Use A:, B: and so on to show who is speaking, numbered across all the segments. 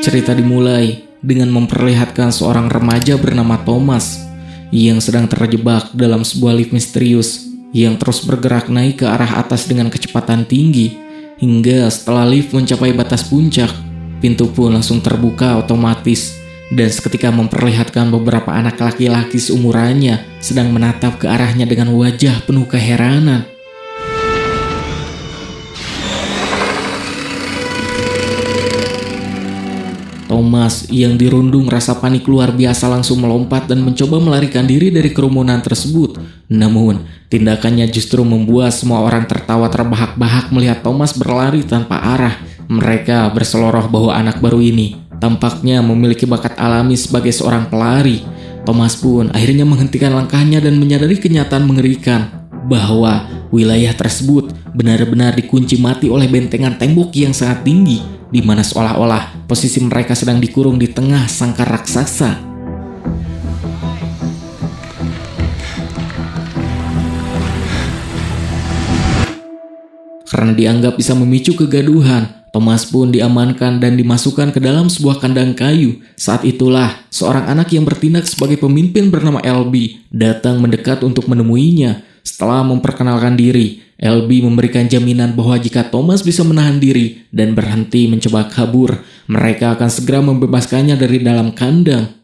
A: Cerita dimulai dengan memperlihatkan seorang remaja bernama Thomas yang sedang terjebak dalam sebuah lift misterius yang terus bergerak naik ke arah atas dengan kecepatan tinggi, hingga setelah lift mencapai batas puncak, pintu pun langsung terbuka otomatis dan seketika memperlihatkan beberapa anak laki-laki seumurannya sedang menatap ke arahnya dengan wajah penuh keheranan. Thomas yang dirundung rasa panik luar biasa langsung melompat dan mencoba melarikan diri dari kerumunan tersebut. Namun, tindakannya justru membuat semua orang tertawa terbahak-bahak melihat Thomas berlari tanpa arah. Mereka berseloroh bahwa anak baru ini tampaknya memiliki bakat alami sebagai seorang pelari. Thomas pun akhirnya menghentikan langkahnya dan menyadari kenyataan mengerikan bahwa wilayah tersebut benar-benar dikunci mati oleh bentengan tembok yang sangat tinggi, di mana seolah-olah posisi mereka sedang dikurung di tengah sangkar raksasa. Karena dianggap bisa memicu kegaduhan, Thomas pun diamankan dan dimasukkan ke dalam sebuah kandang kayu. Saat itulah seorang anak yang bertindak sebagai pemimpin bernama LB datang mendekat untuk menemuinya. Setelah memperkenalkan diri, LB memberikan jaminan bahwa jika Thomas bisa menahan diri dan berhenti mencoba kabur, mereka akan segera membebaskannya dari dalam kandang.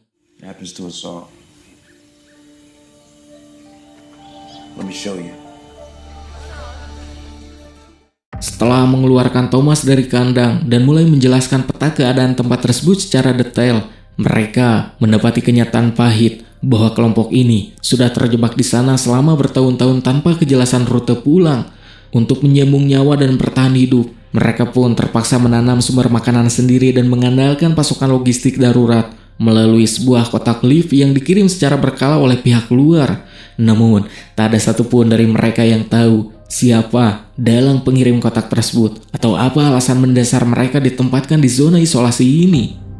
A: Setelah mengeluarkan Thomas dari kandang dan mulai menjelaskan peta keadaan tempat tersebut secara detail, mereka mendapati kenyataan pahit bahwa kelompok ini sudah terjebak di sana selama bertahun-tahun tanpa kejelasan rute pulang. Untuk menyambung nyawa dan bertahan hidup, mereka pun terpaksa menanam sumber makanan sendiri dan mengandalkan pasokan logistik darurat melalui sebuah kotak lift yang dikirim secara berkala oleh pihak luar. Namun, tak ada satupun dari mereka yang tahu siapa dalang pengirim kotak tersebut atau apa alasan mendasar mereka ditempatkan di zona isolasi ini.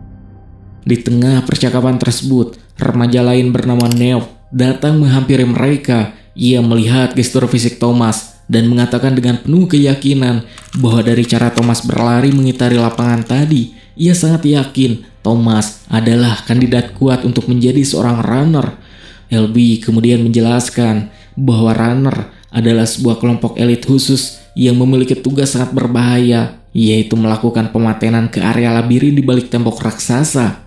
A: Di tengah percakapan tersebut, remaja lain bernama Nev datang menghampiri mereka. Ia melihat gestur fisik Thomas dan mengatakan dengan penuh keyakinan bahwa dari cara Thomas berlari mengitari lapangan tadi, ia sangat yakin Thomas adalah kandidat kuat untuk menjadi seorang runner. LB kemudian menjelaskan bahwa runner adalah sebuah kelompok elit khusus yang memiliki tugas sangat berbahaya, yaitu melakukan pematenan ke area labirin di balik tembok raksasa.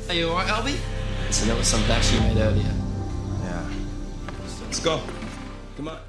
B: Hey, you alright, Albie? So that was some dash you made earlier. Yeah. Let's go. Come on.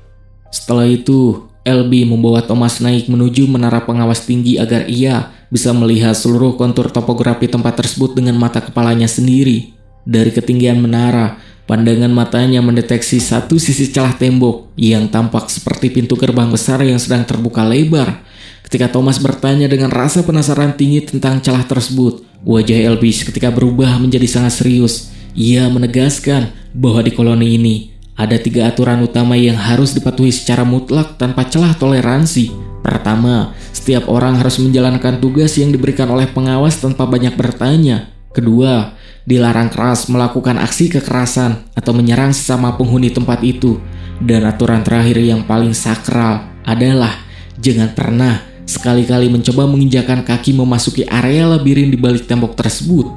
A: Setelah itu, LB membawa Thomas naik menuju menara pengawas tinggi agar ia bisa melihat seluruh kontur topografi tempat tersebut dengan mata kepalanya sendiri. Dari ketinggian menara, pandangan matanya mendeteksi satu sisi celah tembok yang tampak seperti pintu gerbang besar yang sedang terbuka lebar. Ketika Thomas bertanya dengan rasa penasaran tinggi tentang celah tersebut, wajah LB seketika berubah menjadi sangat serius. Ia menegaskan bahwa di koloni ini ada 3 aturan utama yang harus dipatuhi secara mutlak tanpa celah toleransi. Pertama, setiap orang harus menjalankan tugas yang diberikan oleh pengawas tanpa banyak bertanya. Kedua, dilarang keras melakukan aksi kekerasan atau menyerang sesama penghuni tempat itu. Dan aturan terakhir yang paling sakral adalah jangan pernah sekali-kali mencoba menginjakan kaki memasuki area labirin di balik tembok tersebut.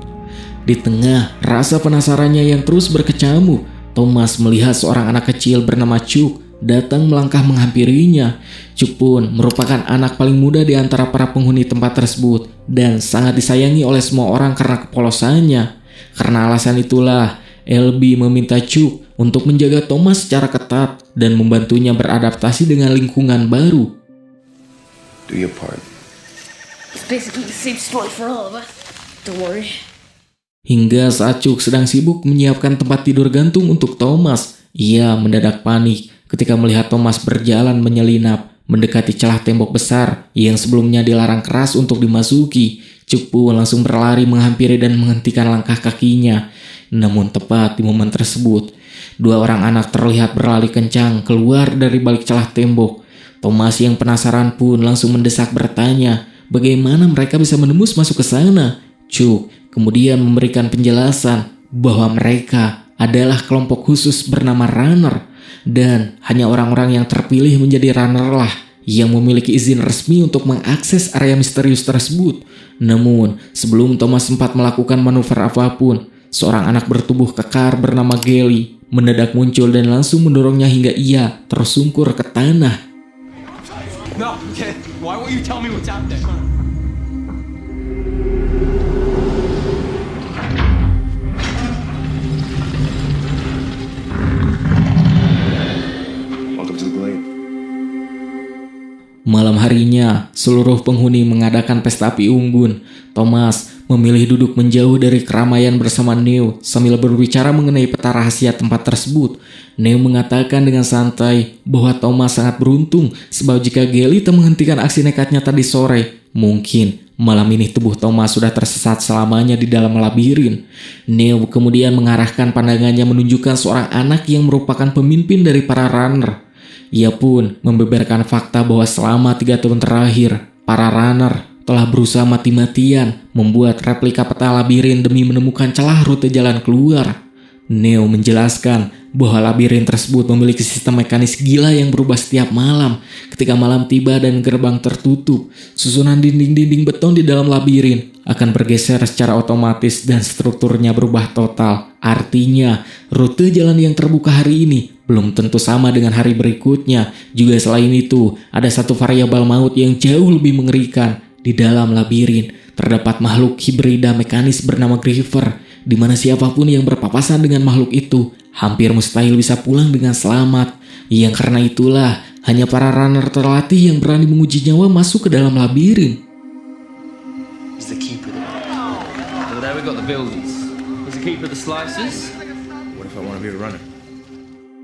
A: Di tengah rasa penasarannya yang terus berkecamuk, Thomas melihat seorang anak kecil bernama Chuck datang melangkah menghampirinya. Chuck pun merupakan anak paling muda di antara para penghuni tempat tersebut dan sangat disayangi oleh semua orang karena kepolosannya. Karena alasan itulah, LB meminta Chuck untuk menjaga Thomas secara ketat dan membantunya beradaptasi dengan lingkungan baru.
C: Do your part.
D: It's basically the same story for all of us. Don't worry.
A: Hingga saat Chuck sedang sibuk menyiapkan tempat tidur gantung untuk Thomas, ia mendadak panik ketika melihat Thomas berjalan menyelinap mendekati celah tembok besar yang sebelumnya dilarang keras untuk dimasuki. Chuck pun langsung berlari menghampiri dan menghentikan langkah kakinya. Namun tepat di momen tersebut, 2 orang anak terlihat berlari kencang keluar dari balik celah tembok. Thomas yang penasaran pun langsung mendesak bertanya bagaimana mereka bisa menembus masuk ke sana. Chuck kemudian memberikan penjelasan bahwa mereka adalah kelompok khusus bernama Runner dan hanya orang-orang yang terpilih menjadi runner lah yang memiliki izin resmi untuk mengakses area misterius tersebut. Namun, sebelum Thomas sempat melakukan manuver apapun, seorang anak bertubuh kekar bernama Gally mendadak muncul dan langsung mendorongnya hingga ia tersungkur ke tanah.
B: No, okay. Why won't you tell me what's out there?
C: Welcome to the Glade.
A: Malam harinya, seluruh penghuni mengadakan pesta api unggun. Thomas memilih duduk menjauh dari keramaian bersama Neo sambil berbicara mengenai peta rahasia tempat tersebut. Neo mengatakan dengan santai bahwa Thomas sangat beruntung sebab jika Gally tak menghentikan aksi nekatnya tadi sore, mungkin malam ini tubuh Thomas sudah tersesat selamanya di dalam labirin. Neo kemudian mengarahkan pandangannya menunjukkan seorang anak yang merupakan pemimpin dari para runner. Ia pun membeberkan fakta bahwa selama 3 tahun terakhir, para runner telah berusaha mati-matian membuat replika peta labirin demi menemukan celah rute jalan keluar. Neo menjelaskan bahwa labirin tersebut memiliki sistem mekanis gila yang berubah setiap malam. Ketika malam tiba dan gerbang tertutup, susunan dinding-dinding beton di dalam labirin akan bergeser secara otomatis dan strukturnya berubah total. Artinya, rute jalan yang terbuka hari ini belum tentu sama dengan hari berikutnya. Juga selain itu, ada satu variabel maut yang jauh lebih mengerikan. Di dalam labirin terdapat makhluk hibrida mekanis bernama Griever, di mana siapapun yang berpapasan dengan makhluk itu hampir mustahil bisa pulang dengan selamat. Yang karena itulah hanya para runner terlatih yang berani menguji nyawa masuk ke dalam labirin.
B: He's the keeper. Over there we got the builders. He's the keeper of the slices.
C: What if I want to be a runner?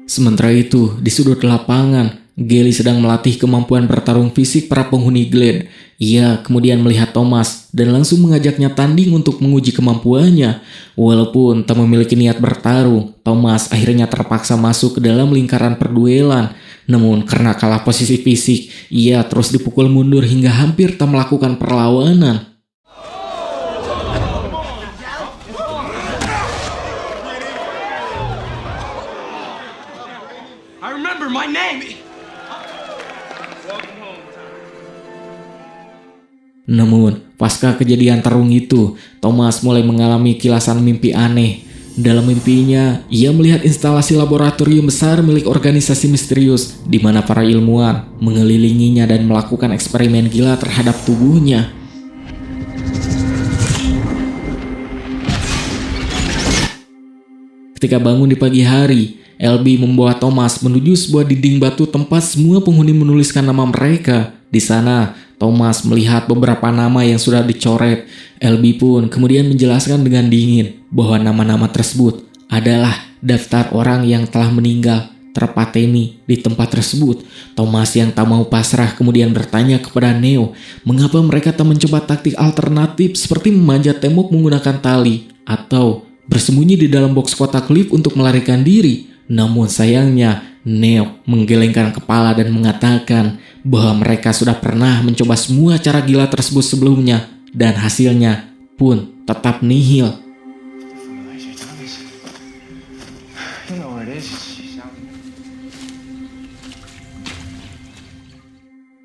A: Sementara itu, di sudut lapangan, Gally sedang melatih kemampuan bertarung fisik para penghuni Glade. Ia kemudian melihat Thomas dan langsung mengajaknya tanding untuk menguji kemampuannya. Walaupun tak memiliki niat bertarung, Thomas akhirnya terpaksa masuk ke dalam lingkaran perduelan. Namun karena kalah posisi fisik, ia terus dipukul mundur hingga hampir tak melakukan perlawanan.
B: I remember my name.
A: Namun, pasca kejadian terung itu, Thomas mulai mengalami kilasan mimpi aneh. Dalam mimpinya, ia melihat instalasi laboratorium besar milik organisasi misterius, di mana para ilmuwan mengelilinginya dan melakukan eksperimen gila terhadap tubuhnya. Ketika bangun di pagi hari, LB membawa Thomas menuju sebuah dinding batu tempat semua penghuni menuliskan nama mereka. Di sana, Thomas melihat beberapa nama yang sudah dicoret. LB pun kemudian menjelaskan dengan dingin bahwa nama-nama tersebut adalah daftar orang yang telah meninggal terpateni di tempat tersebut. Thomas yang tak mau pasrah kemudian bertanya kepada Neo, mengapa mereka tak mencoba taktik alternatif seperti memanjat tembok menggunakan tali atau bersembunyi di dalam box kotak lift untuk melarikan diri. Namun sayangnya, Neo menggelengkan kepala dan mengatakan bahwa mereka sudah pernah mencoba semua cara gila tersebut sebelumnya dan hasilnya pun tetap nihil.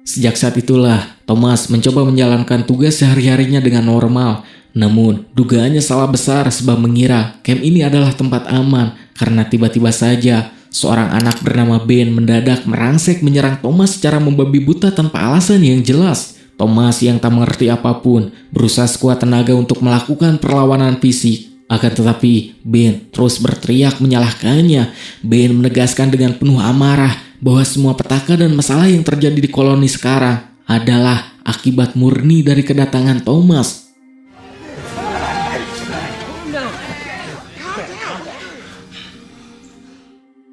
A: Sejak saat itulah, Thomas mencoba menjalankan tugas sehari-harinya dengan normal. Namun, dugaannya salah besar sebab mengira camp ini adalah tempat aman karena tiba-tiba saja seorang anak bernama Ben mendadak merangsek menyerang Thomas secara membabi buta tanpa alasan yang jelas. Thomas yang tak mengerti apapun berusaha sekuat tenaga untuk melakukan perlawanan fisik. Akan tetapi Ben terus berteriak menyalahkannya. Ben menegaskan dengan penuh amarah bahwa semua petaka dan masalah yang terjadi di koloni sekarang adalah akibat murni dari kedatangan Thomas.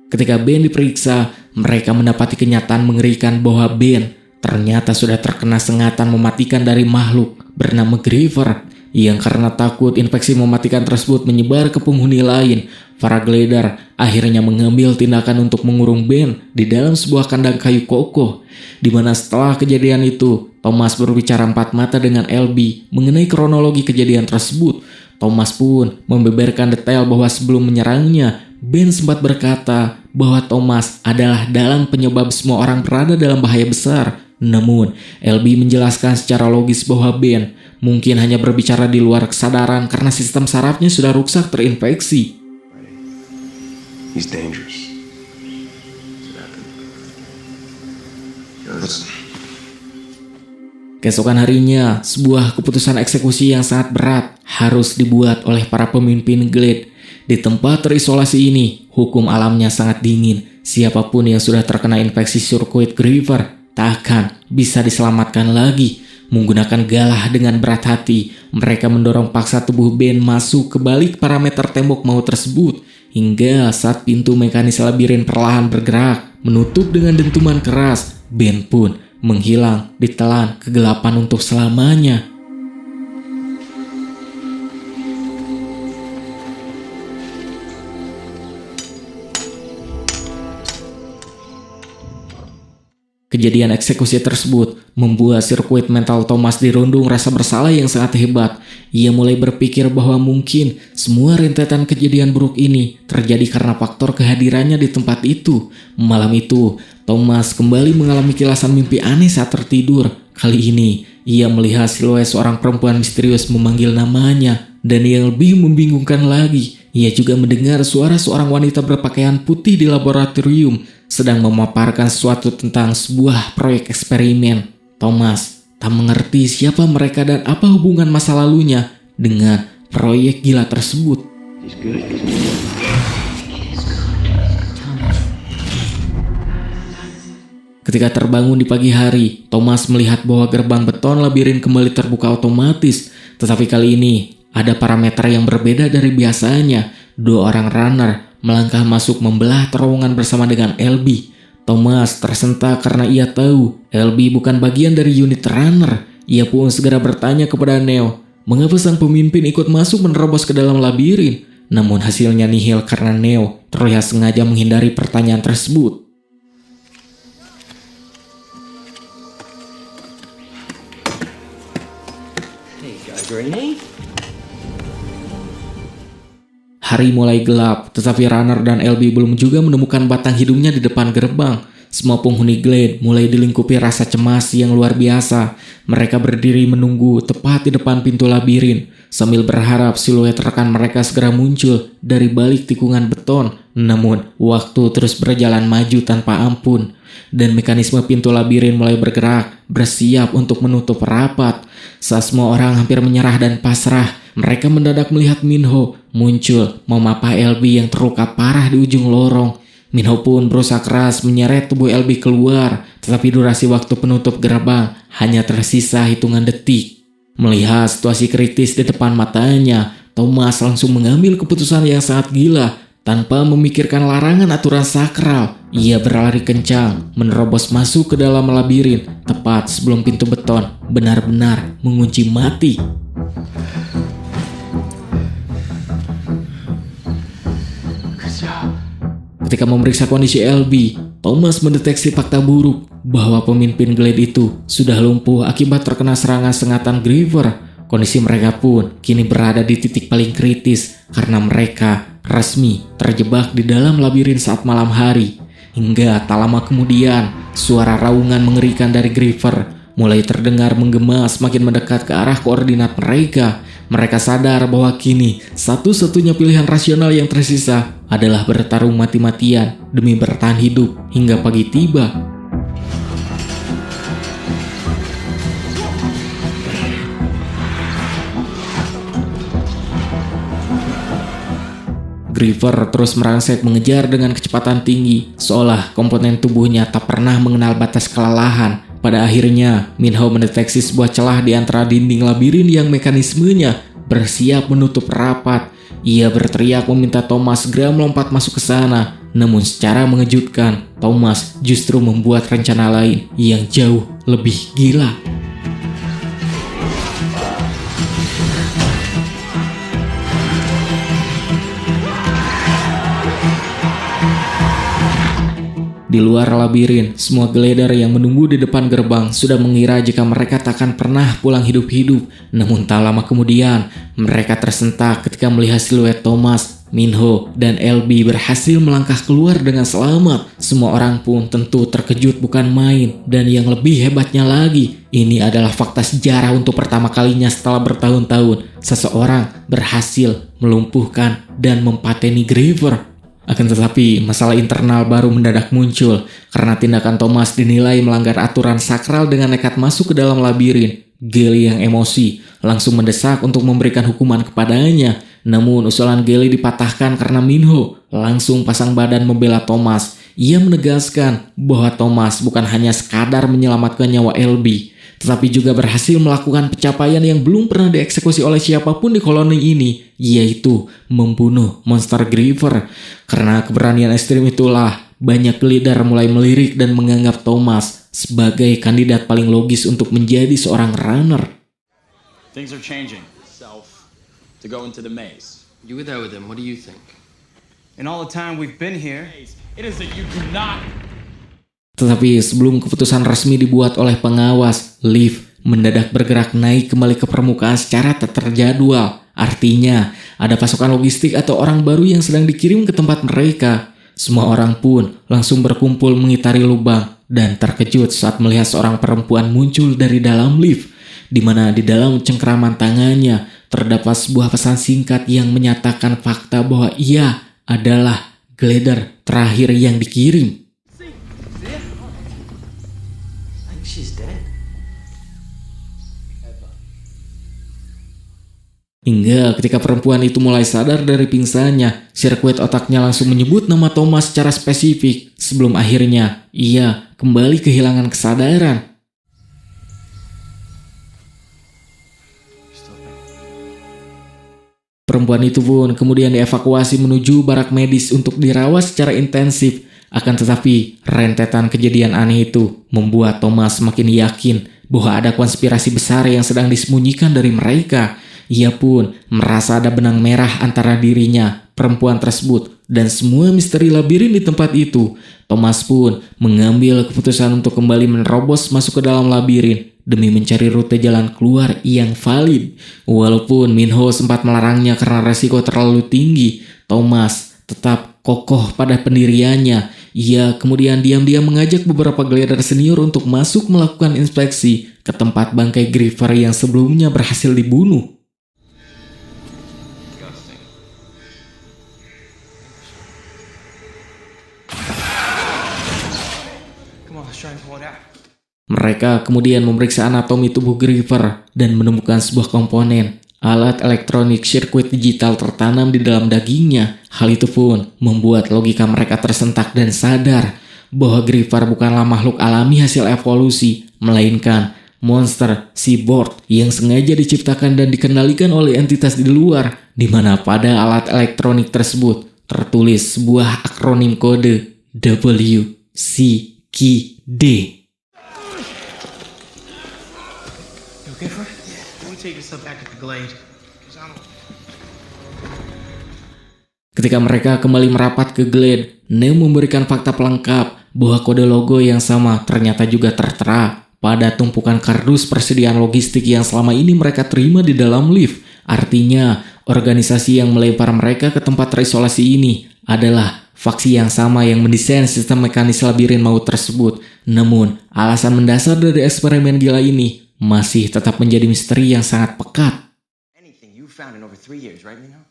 A: Ketika Ben diperiksa, mereka mendapati kenyataan mengerikan bahwa Ben ternyata sudah terkena sengatan mematikan dari makhluk bernama Griever. Yang karena takut infeksi mematikan tersebut menyebar ke penghuni lain, para Glader akhirnya mengambil tindakan untuk mengurung Ben di dalam sebuah kandang kayu kokoh. Di mana setelah kejadian itu, Thomas berbicara empat mata dengan LB mengenai kronologi kejadian tersebut. Thomas pun membeberkan detail bahwa sebelum menyerangnya, Ben sempat berkata bahwa Thomas adalah dalang penyebab semua orang berada dalam bahaya besar. Namun, LB menjelaskan secara logis bahwa Ben mungkin hanya berbicara di luar kesadaran karena sistem sarafnya sudah rusak terinfeksi.
C: He's dangerous. What happened? Listen.
A: Keesokan harinya, sebuah keputusan eksekusi yang sangat berat harus dibuat oleh para pemimpin Glade. Di tempat terisolasi ini, hukum alamnya sangat dingin. Siapapun yang sudah terkena infeksi sirkuit Griever tak akan bisa diselamatkan lagi. Menggunakan galah dengan berat hati, mereka mendorong paksa tubuh Ben masuk ke balik parameter tembok maut tersebut. Hingga saat pintu mekanis labirin perlahan bergerak, menutup dengan dentuman keras, Ben pun menghilang ditelan kegelapan untuk selamanya. Kejadian eksekusi tersebut membuat sirkuit mental Thomas dirundung rasa bersalah yang sangat hebat. Ia mulai berpikir bahwa mungkin semua rentetan kejadian buruk ini terjadi karena faktor kehadirannya di tempat itu. Malam itu, Thomas kembali mengalami kilasan mimpi aneh saat tertidur. Kali ini, ia melihat siluet seorang perempuan misterius memanggil namanya. Dan yang lebih membingungkan lagi, ia juga mendengar suara seorang wanita berpakaian putih di laboratorium sedang memaparkan sesuatu tentang sebuah proyek eksperimen. Thomas tak mengerti siapa mereka dan apa hubungan masa lalunya dengan proyek gila tersebut. Ketika terbangun di pagi hari, Thomas melihat bahwa gerbang beton labirin kembali terbuka otomatis. Tetapi kali ini, ada parameter yang berbeda dari biasanya. 2 orang runner melangkah masuk membelah terowongan bersama dengan LB. Thomas tersentak karena ia tahu LB bukan bagian dari unit runner. Ia pun segera bertanya kepada Neo, mengapa sang pemimpin ikut masuk menerobos ke dalam labirin? Namun hasilnya nihil karena Neo terlihat sengaja menghindari pertanyaan tersebut.
B: Hey, got a grenade?
A: Hari mulai gelap, tetapi Runner dan LB belum juga menemukan batang hidungnya di depan gerbang. Semua penghuni Glade mulai dilingkupi rasa cemas yang luar biasa. Mereka berdiri menunggu tepat di depan pintu labirin, sambil berharap siluet rekan mereka segera muncul dari balik tikungan beton. Namun, waktu terus berjalan maju tanpa ampun, dan mekanisme pintu labirin mulai bergerak, bersiap untuk menutup rapat. Saat semua orang hampir menyerah dan pasrah, mereka mendadak melihat Minho muncul memapah LB yang terluka parah di ujung lorong. Minho pun berusaha keras menyeret tubuh LB keluar, tetapi durasi waktu penutup gerbang hanya tersisa hitungan detik. Melihat situasi kritis di depan matanya, Thomas langsung mengambil keputusan yang sangat gila. Tanpa memikirkan larangan aturan sakral, ia berlari kencang, menerobos masuk ke dalam labirin, tepat sebelum pintu beton benar-benar mengunci mati. Ketika memeriksa kondisi LB, Thomas mendeteksi fakta buruk bahwa pemimpin Glade itu sudah lumpuh akibat terkena serangan sengatan Griever. Kondisi mereka pun kini berada di titik paling kritis karena mereka resmi terjebak di dalam labirin saat malam hari. Hingga tak lama kemudian, suara raungan mengerikan dari Griever mulai terdengar menggema semakin mendekat ke arah koordinat mereka. Mereka sadar bahwa kini satu-satunya pilihan rasional yang tersisa adalah bertarung mati-matian demi bertahan hidup hingga pagi tiba. Griever terus merangsek mengejar dengan kecepatan tinggi, seolah komponen tubuhnya tak pernah mengenal batas kelelahan. Pada akhirnya, Minho mendeteksi sebuah celah di antara dinding labirin yang mekanismenya bersiap menutup rapat. Ia berteriak meminta Thomas segera melompat masuk ke sana. Namun secara mengejutkan, Thomas justru membuat rencana lain yang jauh lebih gila. Di luar labirin, semua geleder yang menunggu di depan gerbang sudah mengira jika mereka takkan pernah pulang hidup-hidup. Namun tak lama kemudian, mereka tersentak ketika melihat siluet Thomas, Minho, dan LB berhasil melangkah keluar dengan selamat. Semua orang pun tentu terkejut bukan main. Dan yang lebih hebatnya lagi, ini adalah fakta sejarah untuk pertama kalinya setelah bertahun-tahun. Seseorang berhasil melumpuhkan dan mempateni Griever. Akan tetapi, masalah internal baru mendadak muncul karena tindakan Thomas dinilai melanggar aturan sakral dengan nekat masuk ke dalam labirin. Gally yang emosi langsung mendesak untuk memberikan hukuman kepadanya. Namun usulan Gally dipatahkan karena Minho langsung pasang badan membela Thomas. Ia menegaskan bahwa Thomas bukan hanya sekadar menyelamatkan nyawa LB, tetapi juga berhasil melakukan pencapaian yang belum pernah dieksekusi oleh siapapun di koloni ini, yaitu membunuh monster Griever. Karena keberanian ekstrim itulah, banyak leader mulai melirik dan menganggap Thomas sebagai kandidat paling logis untuk menjadi seorang runner.
E: Things are changing.
B: Self to go into the maze.
E: You were there with him. What do you think?
F: In all the time we've been here,
E: It is that you do not.
A: Tetapi sebelum keputusan resmi dibuat oleh pengawas, Liv mendadak bergerak naik kembali ke permukaan secara tak terjadwal. Artinya, ada pasukan logistik atau orang baru yang sedang dikirim ke tempat mereka. Semua orang pun langsung berkumpul mengitari lubang dan terkejut saat melihat seorang perempuan muncul dari dalam lift, di mana di dalam cengkraman tangannya terdapat sebuah pesan singkat yang menyatakan fakta bahwa ia adalah geleder terakhir yang dikirim.
C: She's dead.
A: Hingga ketika perempuan itu mulai sadar dari pingsannya, sirkuit otaknya langsung menyebut nama Thomas secara spesifik sebelum akhirnya ia kembali kehilangan kesadaran. Perempuan itu pun kemudian dievakuasi menuju barak medis untuk dirawat secara intensif. Akan tetapi, rentetan kejadian aneh itu membuat Thomas semakin yakin bahwa ada konspirasi besar yang sedang disembunyikan dari mereka. Ia pun merasa ada benang merah antara dirinya, perempuan tersebut, dan semua misteri labirin di tempat itu. Thomas pun mengambil keputusan untuk kembali menerobos masuk ke dalam labirin demi mencari rute jalan keluar yang valid. Walaupun Minho sempat melarangnya karena resiko terlalu tinggi, Thomas tetap kokoh pada pendiriannya. Ia kemudian diam-diam mengajak beberapa geleder senior untuk masuk melakukan inspeksi ke tempat bangkai Griever yang sebelumnya berhasil dibunuh.
F: come on, let's try and pull it out.
A: Mereka kemudian memeriksa anatomi tubuh Griever dan menemukan sebuah komponen alat elektronik sirkuit digital tertanam di dalam dagingnya. Hal itu pun membuat logika mereka tersentak dan sadar bahwa Griever bukanlah makhluk alami hasil evolusi, melainkan monster cyborg yang sengaja diciptakan dan dikendalikan oleh entitas di luar, di mana pada alat elektronik tersebut tertulis sebuah akronim kode WCKD.
F: You okay for it? Yeah. Let me take yourself back at the glade.
A: Ketika mereka kembali merapat ke Glade, Neo memberikan fakta pelengkap bahwa kode logo yang sama ternyata juga tertera pada tumpukan kardus persediaan logistik yang selama ini mereka terima di dalam lift. Artinya, organisasi yang melempar mereka ke tempat terisolasi ini adalah faksi yang sama yang mendesain sistem mekanis labirin maut tersebut. Namun, alasan mendasar dari eksperimen gila ini masih tetap menjadi misteri yang sangat pekat.
C: Anything you found in over 3 years, right, Minho?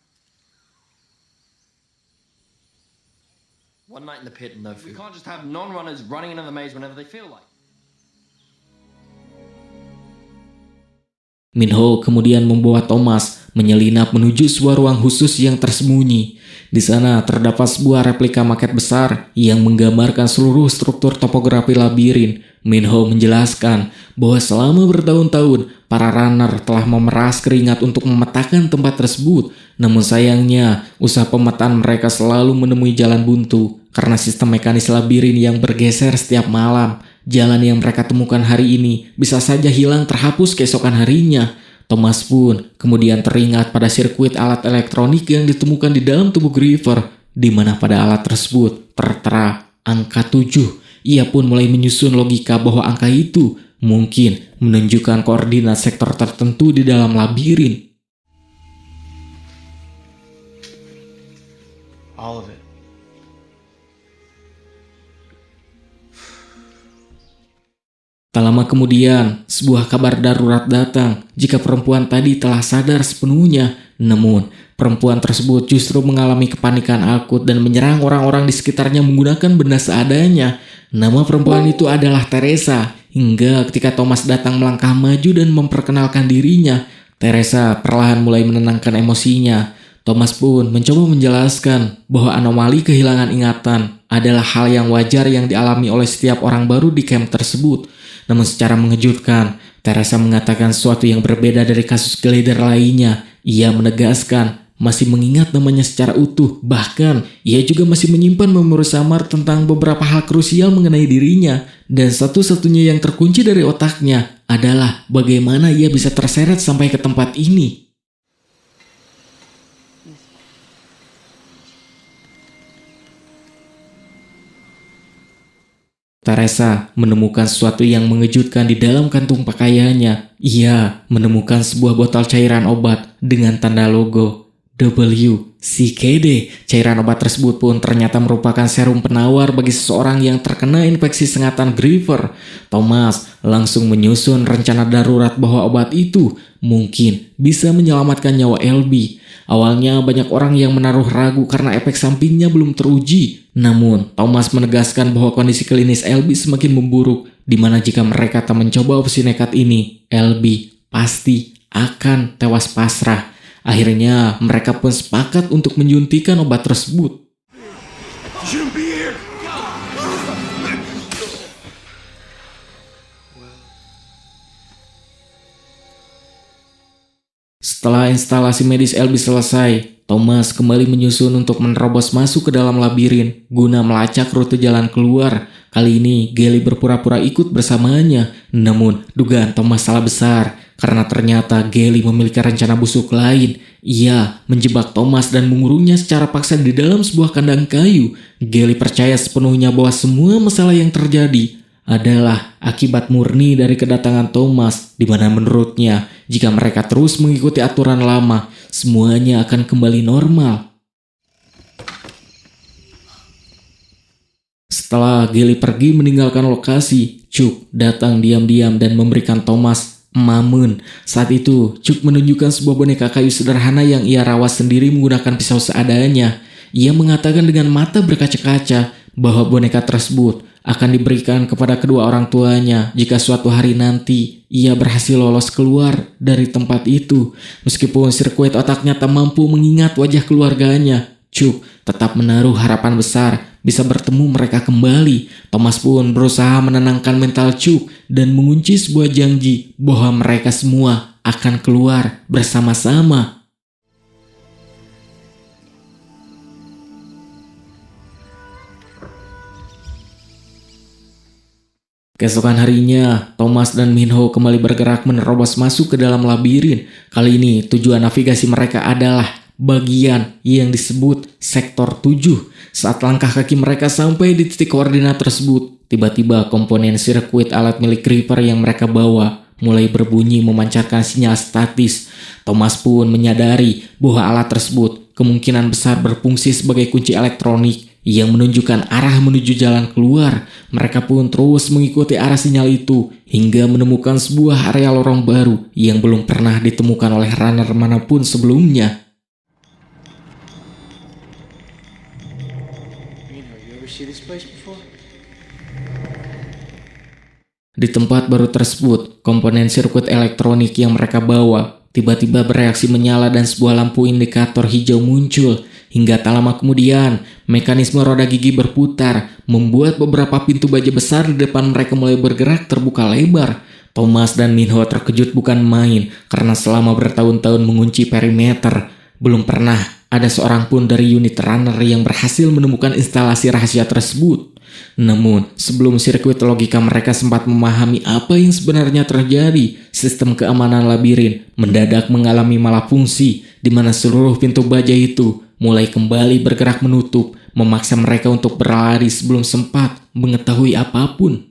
E: One night in the pit and no food. We can't just have non-runners running into the maze whenever they feel like.
A: Minho kemudian membawa Thomas menyelinap menuju sebuah ruang khusus yang tersembunyi. Di sana terdapat sebuah replika maket besar yang menggambarkan seluruh struktur topografi labirin. Minho menjelaskan bahwa selama bertahun-tahun para runner telah memeras keringat untuk memetakan tempat tersebut. Namun sayangnya, usaha pemetaan mereka selalu menemui jalan buntu karena sistem mekanis labirin yang bergeser setiap malam. Jalan yang mereka temukan hari ini bisa saja hilang terhapus keesokan harinya. Thomas pun kemudian teringat pada sirkuit alat elektronik yang ditemukan di dalam tubuh Griever, di mana pada alat tersebut tertera angka 7. Ia pun mulai menyusun logika bahwa angka itu mungkin menunjukkan koordinat sektor tertentu di dalam labirin.
F: All of it.
A: Tak lama kemudian, sebuah kabar darurat datang jika perempuan tadi telah sadar sepenuhnya. Namun, perempuan tersebut justru mengalami kepanikan akut dan menyerang orang-orang di sekitarnya menggunakan benda seadanya. Nama perempuan itu adalah Teresa. Hingga ketika Thomas datang melangkah maju dan memperkenalkan dirinya, Teresa perlahan mulai menenangkan emosinya. Thomas pun mencoba menjelaskan bahwa anomali kehilangan ingatan adalah hal yang wajar yang dialami oleh setiap orang baru di camp tersebut. Namun secara mengejutkan, Teresa mengatakan sesuatu yang berbeda dari kasus Glider lainnya. Ia menegaskan masih mengingat namanya secara utuh. Bahkan, ia juga masih menyimpan memori samar tentang beberapa hal krusial mengenai dirinya. Dan satu-satunya yang terkunci dari otaknya adalah bagaimana ia bisa terseret sampai ke tempat ini. Teresa menemukan sesuatu yang mengejutkan di dalam kantung pakaiannya. Ia menemukan sebuah botol cairan obat dengan tanda logo WCKD. Cairan obat tersebut pun ternyata merupakan serum penawar bagi seseorang yang terkena infeksi sengatan Griever. Thomas langsung menyusun rencana darurat bahwa obat itu mungkin bisa menyelamatkan nyawa LB. Awalnya banyak orang yang menaruh ragu karena efek sampingnya belum teruji. Namun, Thomas menegaskan bahwa kondisi klinis LB semakin memburuk, di mana jika mereka tak mencoba opsi nekat ini, LB pasti akan tewas pasrah. Akhirnya, mereka pun sepakat untuk menyuntikkan obat tersebut. Setelah instalasi medis LB selesai, Thomas kembali menyusun untuk menerobos masuk ke dalam labirin guna melacak rute jalan keluar. Kali ini Gelly berpura-pura ikut bersamanya. Namun dugaan Thomas salah besar karena ternyata Gelly memiliki rencana busuk lain. Ia menjebak Thomas dan mengurungnya secara paksa di dalam sebuah kandang kayu. Gelly percaya sepenuhnya bahwa semua masalah yang terjadi adalah akibat murni dari kedatangan Thomas, di mana menurutnya jika mereka terus mengikuti aturan lama, semuanya akan kembali normal. Setelah Gelly pergi meninggalkan lokasi, Chuck datang diam-diam dan memberikan Thomas Mamun. Saat itu, Chuck menunjukkan sebuah boneka kayu sederhana yang ia rawat sendiri menggunakan pisau seadanya. Ia mengatakan dengan mata berkaca-kaca bahwa boneka tersebut akan diberikan kepada kedua orang tuanya jika suatu hari nanti ia berhasil lolos keluar dari tempat itu. Meskipun sirkuit otaknya tak mampu mengingat wajah keluarganya, Chuck tetap menaruh harapan besar bisa bertemu mereka kembali. Thomas pun berusaha menenangkan mental Chuck dan mengunci sebuah janji bahwa mereka semua akan keluar bersama-sama. Keesokan harinya, Thomas dan Minho kembali bergerak menerobos masuk ke dalam labirin. Kali ini tujuan navigasi mereka adalah bagian yang disebut Sektor 7. Saat langkah kaki mereka sampai di titik koordinat tersebut, tiba-tiba komponen sirkuit alat milik Griever yang mereka bawa mulai berbunyi memancarkan sinyal statis. Thomas pun menyadari bahwa alat tersebut kemungkinan besar berfungsi sebagai kunci elektronik yang menunjukkan arah menuju jalan keluar. Mereka pun terus mengikuti arah sinyal itu hingga menemukan sebuah area lorong baru yang belum pernah ditemukan oleh runner manapun sebelumnya.
F: You ever see this place before?
A: Di tempat baru tersebut, komponen sirkuit elektronik yang mereka bawa tiba-tiba bereaksi menyala dan sebuah lampu indikator hijau muncul. Hingga tak lama kemudian, mekanisme roda gigi berputar, membuat beberapa pintu baja besar di depan mereka mulai bergerak terbuka lebar. Thomas dan Minho terkejut bukan main, karena selama bertahun-tahun mengunci perimeter, belum pernah ada seorang pun dari unit runner yang berhasil menemukan instalasi rahasia tersebut. Namun, sebelum sirkuit logika mereka sempat memahami apa yang sebenarnya terjadi, sistem keamanan labirin mendadak mengalami malafungsi, di mana seluruh pintu baja itu mulai kembali bergerak menutup, memaksa mereka untuk berlari sebelum sempat mengetahui apapun.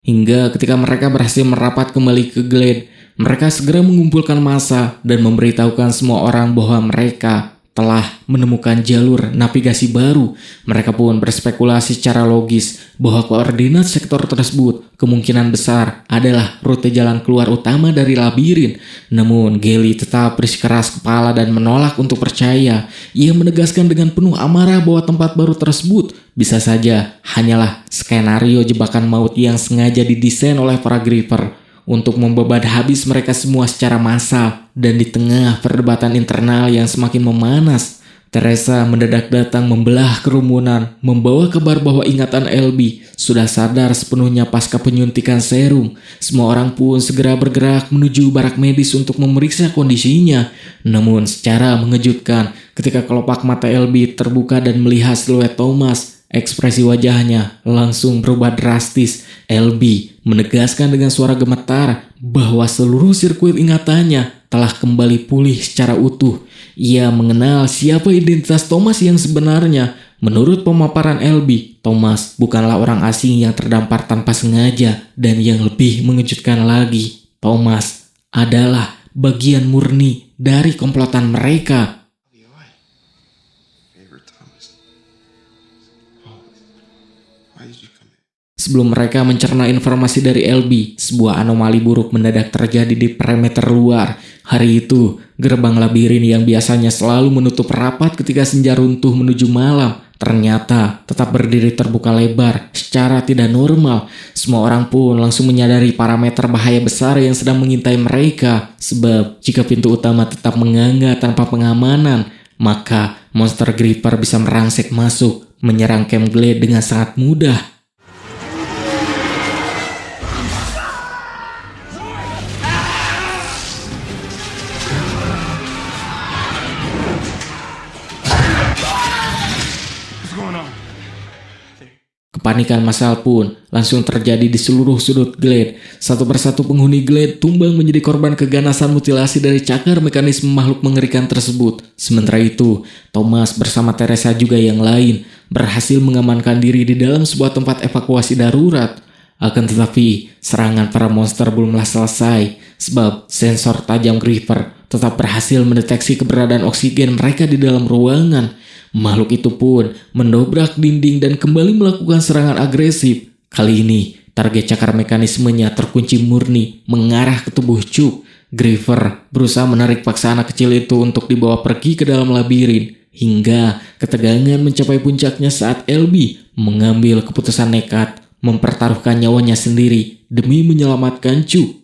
A: Hingga ketika mereka berhasil merapat kembali ke Glade, mereka segera mengumpulkan massa dan memberitahukan semua orang bahwa mereka telah menemukan jalur navigasi baru. Mereka pun berspekulasi secara logis bahwa koordinat sektor tersebut kemungkinan besar adalah rute jalan keluar utama dari labirin. Namun Gally tetap bersikeras kepala dan menolak untuk percaya. Ia menegaskan dengan penuh amarah bahwa tempat baru tersebut bisa saja hanyalah skenario jebakan maut yang sengaja didesain oleh para Griever untuk membebat habis mereka semua secara massal. Dan di tengah perdebatan internal yang semakin memanas, Teresa mendadak datang membelah kerumunan, membawa kabar bahwa ingatan LB sudah sadar sepenuhnya pasca penyuntikan serum. Semua orang pun segera bergerak menuju barak medis untuk memeriksa kondisinya. Namun secara mengejutkan, ketika kelopak mata LB terbuka dan melihat siluet Thomas, ekspresi wajahnya langsung berubah drastis. LB menegaskan dengan suara gemetar bahwa seluruh sirkuit ingatannya telah kembali pulih secara utuh. Ia mengenal siapa identitas Thomas yang sebenarnya. Menurut pemaparan LB, Thomas bukanlah orang asing yang terdampar tanpa sengaja. Dan yang lebih mengejutkan lagi, Thomas adalah bagian murni dari komplotan mereka. Sebelum mereka mencerna informasi dari LB, sebuah anomali buruk mendadak terjadi di perimeter luar. Hari itu, gerbang labirin yang biasanya selalu menutup rapat ketika senja runtuh menuju malam, ternyata tetap berdiri terbuka lebar secara tidak normal. Semua orang pun langsung menyadari parameter bahaya besar yang sedang mengintai mereka. Sebab jika pintu utama tetap menganga tanpa pengamanan, maka monster Griever bisa merangsek masuk, menyerang Camp Glade dengan sangat mudah. Kepanikan massal pun langsung terjadi di seluruh sudut Glade. Satu persatu penghuni Glade tumbang menjadi korban keganasan mutilasi dari cakar mekanisme makhluk mengerikan tersebut. Sementara itu, Thomas bersama Teresa juga yang lain berhasil mengamankan diri di dalam sebuah tempat evakuasi darurat. Akan tetapi, serangan para monster belumlah selesai, sebab sensor tajam Griever tetap berhasil mendeteksi keberadaan oksigen mereka di dalam ruangan. Makhluk itu pun mendobrak dinding dan kembali melakukan serangan agresif. Kali ini, target cakar mekanismenya terkunci murni mengarah ke tubuh Chuck. Griever berusaha menarik paksa anak kecil itu untuk dibawa pergi ke dalam labirin. Hingga ketegangan mencapai puncaknya saat LB mengambil keputusan nekat mempertaruhkan nyawanya sendiri demi menyelamatkan Chuck.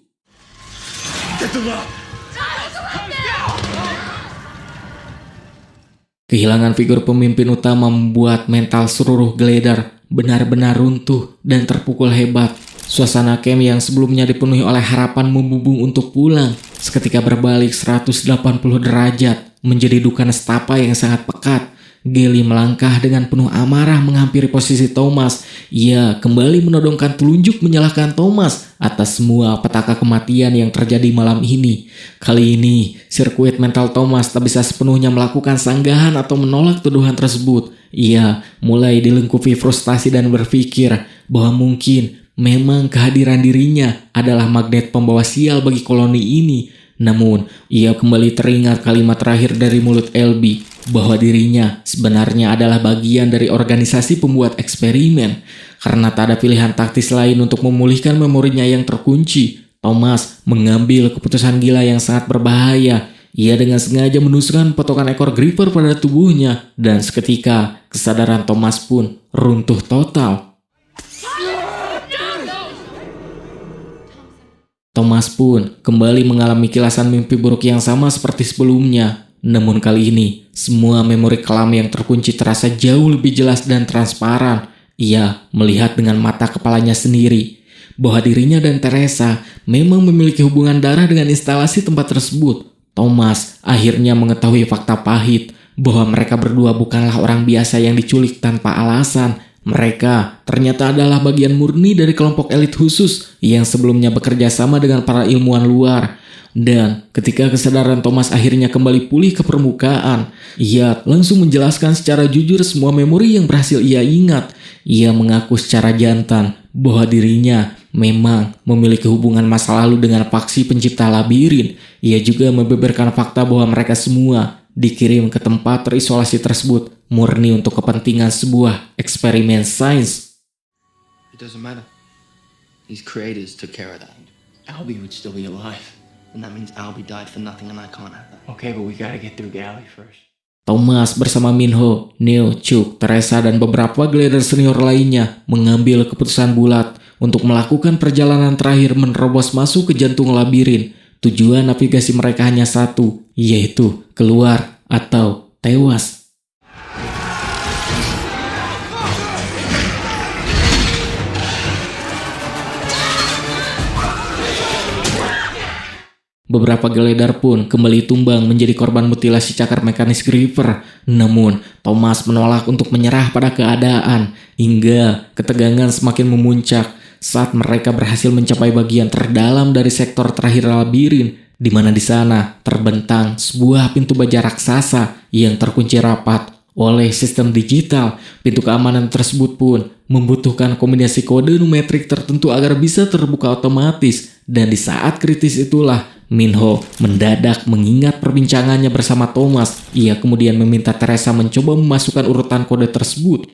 A: Kehilangan figur pemimpin utama membuat mental seluruh Glader benar-benar runtuh dan terpukul hebat. Suasana camp yang sebelumnya dipenuhi oleh harapan membubung untuk pulang seketika berbalik 180 derajat menjadi duka nestapa yang sangat pekat. Gally melangkah dengan penuh amarah menghampiri posisi Thomas. Ia kembali menodongkan telunjuk menyalahkan Thomas atas semua petaka kematian yang terjadi malam ini. Kali ini, sirkuit mental Thomas tak bisa sepenuhnya melakukan sanggahan atau menolak tuduhan tersebut. Ia mulai dilengkupi frustasi dan berpikir bahwa mungkin memang kehadiran dirinya adalah magnet pembawa sial bagi koloni ini. Namun, ia kembali teringat kalimat terakhir dari mulut LB bahwa dirinya sebenarnya adalah bagian dari organisasi pembuat eksperimen. Karena tak ada pilihan taktis lain untuk memulihkan memorinya yang terkunci, Thomas mengambil keputusan gila yang sangat berbahaya. Ia dengan sengaja menusukkan potongan ekor Griever pada tubuhnya, dan seketika kesadaran Thomas pun runtuh total. Thomas pun kembali mengalami kilasan mimpi buruk yang sama seperti sebelumnya. Namun kali ini, semua memori kelam yang terkunci terasa jauh lebih jelas dan transparan. Ia melihat dengan mata kepalanya sendiri bahwa dirinya dan Teresa memang memiliki hubungan darah dengan instalasi tempat tersebut. Thomas akhirnya mengetahui fakta pahit bahwa mereka berdua bukanlah orang biasa yang diculik tanpa alasan. Mereka ternyata adalah bagian murni dari kelompok elit khusus yang sebelumnya bekerja sama dengan para ilmuwan luar. Dan ketika kesadaran Thomas akhirnya kembali pulih ke permukaan, ia langsung menjelaskan secara jujur semua memori yang berhasil ia ingat. Ia mengaku secara jantan bahwa dirinya memang memiliki hubungan masa lalu dengan faksi pencipta labirin. Ia juga membeberkan fakta bahwa mereka semua dikirim ke tempat terisolasi tersebut murni untuk kepentingan sebuah eksperimen sains.
E: It doesn't matter. These creators took care of that.
F: Albie would still be alive.
E: And that means Albie died for nothing and I can't have that.
F: Okay, but we gotta get through Galley first.
A: Thomas bersama Minho, Neo, Chuck, Teresa, dan beberapa glider senior lainnya mengambil keputusan bulat untuk melakukan perjalanan terakhir menerobos masuk ke jantung labirin. Tujuan navigasi mereka hanya satu, yaitu keluar atau tewas. Beberapa geledar pun kembali tumbang menjadi korban mutilasi cakar mekanis Griever. Namun, Thomas menolak untuk menyerah pada keadaan hingga ketegangan semakin memuncak saat mereka berhasil mencapai bagian terdalam dari sektor terakhir labirin, di mana di sana terbentang sebuah pintu baja raksasa yang terkunci rapat oleh sistem digital. Pintu keamanan tersebut pun membutuhkan kombinasi kode numetrik tertentu agar bisa terbuka otomatis. Dan di saat kritis itulah Minho mendadak mengingat perbincangannya bersama Thomas. Ia kemudian meminta Teresa mencoba memasukkan urutan kode tersebut.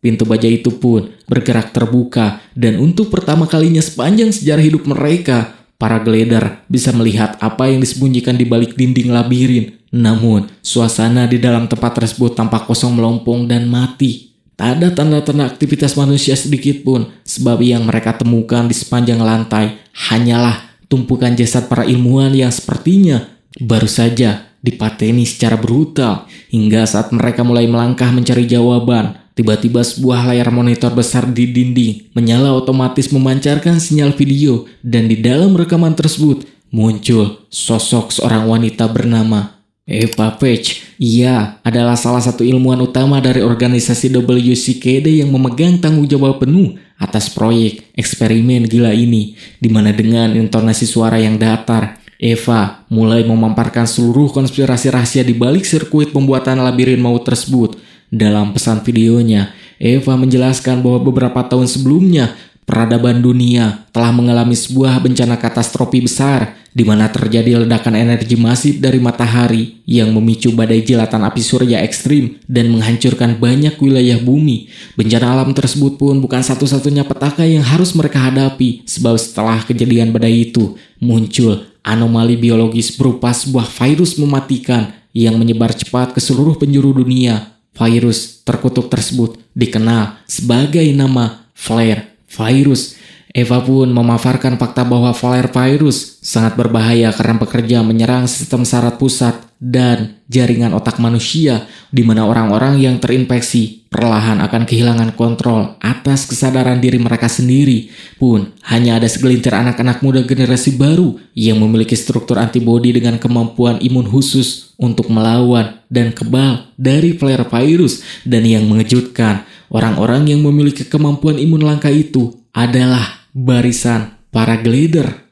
A: Pintu baja itu pun bergerak terbuka, dan untuk pertama kalinya sepanjang sejarah hidup mereka, para glider bisa melihat apa yang disembunyikan di balik dinding labirin. Namun, suasana di dalam tempat tersebut tampak kosong melompong dan mati. Tak ada tanda-tanda aktivitas manusia sedikit pun, sebab yang mereka temukan di sepanjang lantai hanyalah tumpukan jasad para ilmuwan yang sepertinya baru saja dipateni secara brutal. Hingga saat mereka mulai melangkah mencari jawaban, tiba-tiba sebuah layar monitor besar di dinding menyala otomatis memancarkan sinyal video, dan di dalam rekaman tersebut muncul sosok seorang wanita bernama Eva Page. Ia adalah salah satu ilmuwan utama dari organisasi WCKD yang memegang tanggung jawab penuh atas proyek eksperimen gila ini, di mana dengan intonasi suara yang datar, Eva mulai memaparkan seluruh konspirasi rahasia di balik sirkuit pembuatan labirin maut tersebut. Dalam pesan videonya, Eva menjelaskan bahwa beberapa tahun sebelumnya peradaban dunia telah mengalami sebuah bencana katastrofi besar, di mana terjadi ledakan energi masif dari matahari yang memicu badai jilatan api surya ekstrim dan menghancurkan banyak wilayah bumi. Bencana alam tersebut pun bukan satu-satunya petaka yang harus mereka hadapi, sebab setelah kejadian badai itu muncul anomali biologis berupa sebuah virus mematikan yang menyebar cepat ke seluruh penjuru dunia. Virus terkutuk tersebut dikenal sebagai nama Flare virus. Eva pun memaparkan fakta bahwa Flare virus sangat berbahaya karena bekerja menyerang sistem saraf pusat dan jaringan otak manusia, di mana orang-orang yang terinfeksi perlahan akan kehilangan kontrol atas kesadaran diri mereka sendiri. Pun hanya ada segelintir anak-anak muda generasi baru yang memiliki struktur antibodi dengan kemampuan imun khusus untuk melawan dan kebal dari Flare virus. Dan yang mengejutkan, orang-orang yang memiliki kemampuan imun langka itu adalah barisan para glider.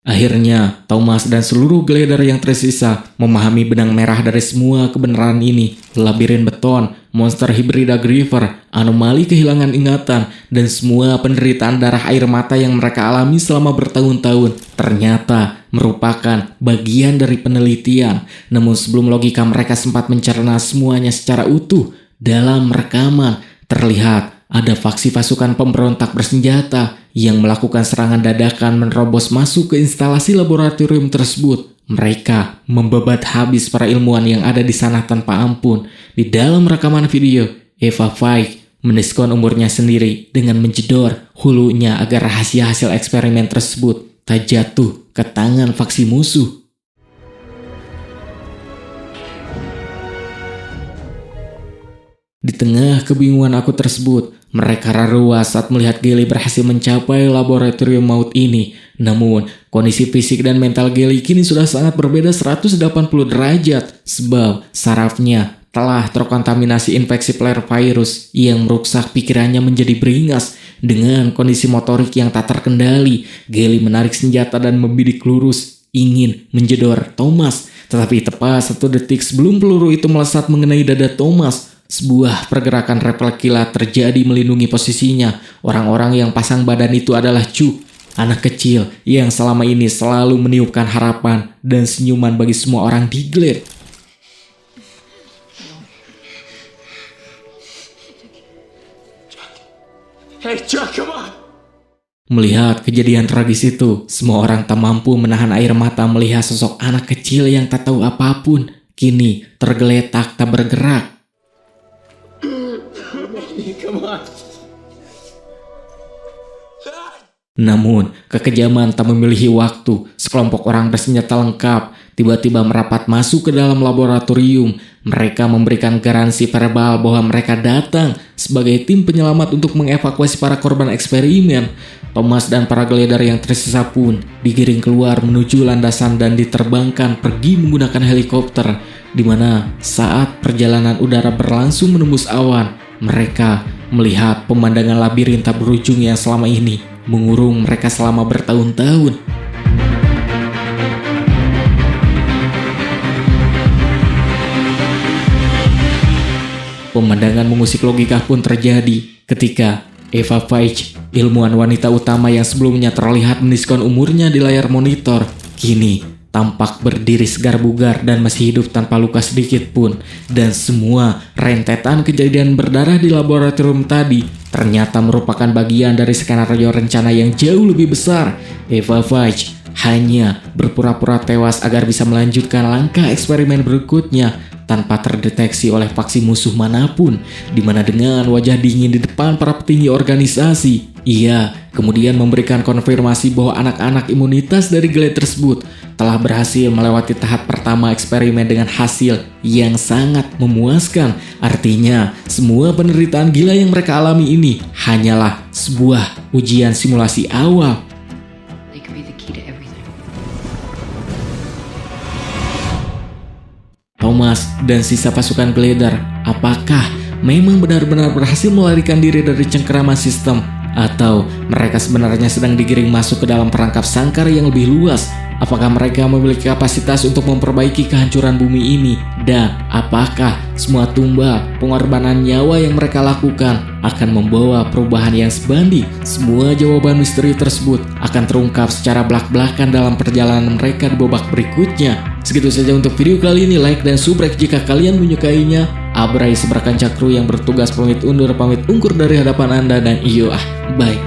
A: Akhirnya, Thomas dan seluruh glider yang tersisa memahami benang merah dari semua kebenaran ini. Labirin beton, monster hibrida Griever, anomali kehilangan ingatan, dan semua penderitaan darah air mata yang mereka alami selama bertahun-tahun ternyata merupakan bagian dari penelitian. Namun sebelum logika mereka sempat mencerna semuanya secara utuh, dalam rekaman terlihat ada faksi pasukan pemberontak bersenjata yang melakukan serangan dadakan menerobos masuk ke instalasi laboratorium tersebut. Mereka membabat habis para ilmuwan yang ada di sana tanpa ampun. Di dalam rekaman video, Eva Page mendiskon umurnya sendiri dengan menjedor hulunya agar rahasia hasil eksperimen tersebut tak jatuh ke tangan faksi musuh. Di tengah kebingungan aku tersebut, mereka rarua saat melihat Geli berhasil mencapai laboratorium maut ini. Namun, kondisi fisik dan mental Geli kini sudah sangat berbeda 180 derajat sebab sarafnya telah terkontaminasi infeksi flare virus yang merusak pikirannya menjadi beringas. Dengan kondisi motorik yang tak terkendali, Geli menarik senjata dan membidik lurus ingin menjedor Thomas. Tetapi tepat 1 detik sebelum peluru itu melesat mengenai dada Thomas, sebuah pergerakan refleks kilat terjadi melindungi posisinya. Orang-orang yang pasang badan itu adalah Chuck, anak kecil yang selama ini selalu meniupkan harapan dan senyuman bagi semua orang di Glade.
B: Hey, Chuck, come on!
A: Melihat kejadian tragis itu, semua orang tak mampu menahan air mata melihat sosok anak kecil yang tak tahu apapun, kini tergeletak tak bergerak.
B: Come on.
A: Namun, kekejaman tak memiliki waktu. Sekelompok orang bersenjata lengkap tiba-tiba merapat masuk ke dalam laboratorium. Mereka memberikan garansi verbal bahwa mereka datang sebagai tim penyelamat untuk mengevakuasi para korban eksperimen. Thomas dan para gledar yang tersisa pun digiring keluar menuju landasan dan diterbangkan pergi menggunakan helikopter, di mana saat perjalanan udara berlangsung menembus awan, mereka melihat pemandangan labirin tak berujung yang selama ini mengurung mereka selama bertahun-tahun. Pemandangan mengusik logika pun terjadi ketika Eva Page, ilmuwan wanita utama yang sebelumnya terlihat meniskon umurnya di layar monitor, kini tampak berdiri segar bugar dan masih hidup tanpa luka sedikit pun. Dan semua rentetan kejadian berdarah di laboratorium tadi ternyata merupakan bagian dari skenario rencana yang jauh lebih besar. Eva Page hanya berpura-pura tewas agar bisa melanjutkan langkah eksperimen berikutnya tanpa terdeteksi oleh faksi musuh manapun, di mana dengan wajah dingin di depan para petinggi organisasi, ia kemudian memberikan konfirmasi bahwa anak-anak imunitas dari Glade tersebut telah berhasil melewati tahap pertama eksperimen dengan hasil yang sangat memuaskan. Artinya, semua penderitaan gila yang mereka alami ini hanyalah sebuah ujian simulasi awal.
D: They could be the key to everything.
A: Thomas dan sisa pasukan Gledar, apakah memang benar-benar berhasil melarikan diri dari cengkeraman sistem? Atau mereka sebenarnya sedang digiring masuk ke dalam perangkap sangkar yang lebih luas? Apakah mereka memiliki kapasitas untuk memperbaiki kehancuran bumi ini? Dan apakah semua tumbal pengorbanan nyawa yang mereka lakukan akan membawa perubahan yang sebanding? Semua jawaban misteri tersebut akan terungkap secara belak-belakan dalam perjalanan mereka di babak berikutnya. Segitu saja untuk video kali ini. Like dan subscribe jika kalian menyukainya. Abrai Seberkancah Kru yang bertugas pamit undur, pamit ungkur dari hadapan Anda, dan bye.